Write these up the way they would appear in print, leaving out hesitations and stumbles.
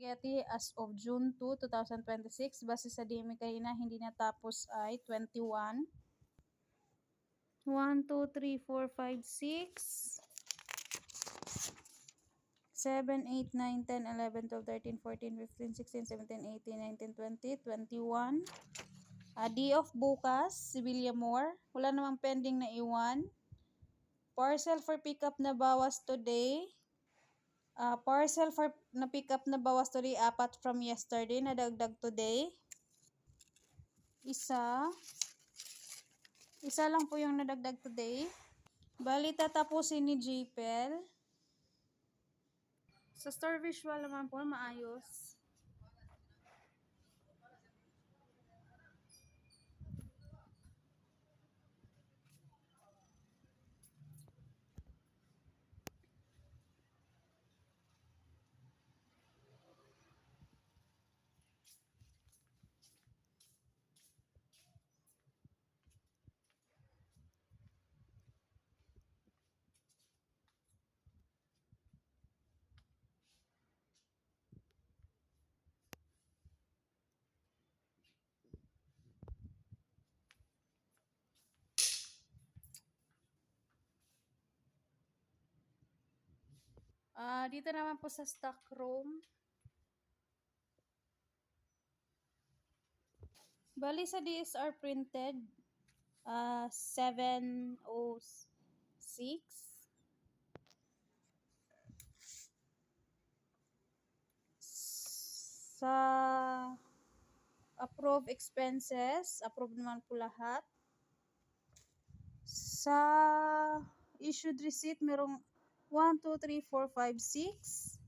spaghetti as of June 2, 2026. Base sa DMI kanina, hindi natapos ay 21. 1, 2, 3, 4, 5, 6, 7, 8, 9, 10, 11, 12, 13, 14, 15, 16, 17, 18, 19, 20, 21. Day off bukas, Sibilya Moore. Wala namang pending na iwan. Parcel for pickup na bawas today. Parcel for na pick up na bawas today, 4 from yesterday, nadagdag today. Isa lang po yung nadagdag today. Bali, tatapusin ni JPL. Sa store visual naman po, maayos. Dito naman po sa stock room. Bali sa DSR printed, 706. Sa approve expenses, approve naman po lahat. Sa issued receipt, merong 1, 2, 3, 4, 5, 6.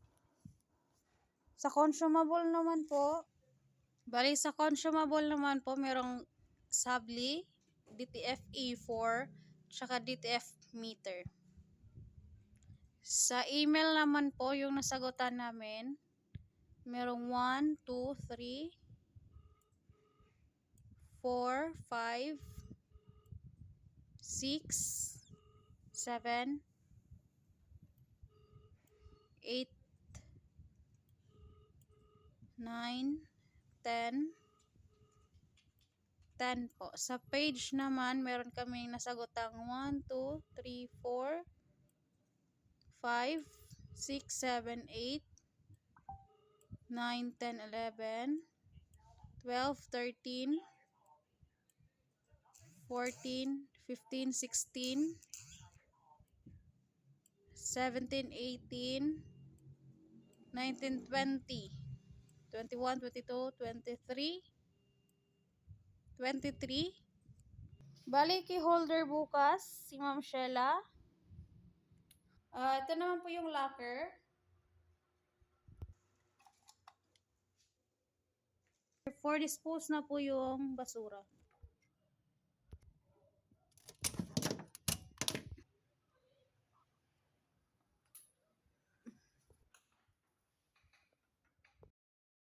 Sa consumable naman po, merong Sabli, DTF E4, tsaka DTF meter. Sa email naman po, yung nasagutan namin, merong 1, 2, 3, 4, 5, 6, 7, 8, 9, 10 po. Sa page naman, meron kaming nasagotang 1, 2, 3, 4, 5, 6, 7, 8, 9, 10, 11, 12, 13, 14, 15, 16, 17, 18, 19, 20, 21, 22, 23, 23. Bali, key holder bukas, si Ma'am Sheila. Ito naman po yung locker. For dispose na po yung basura.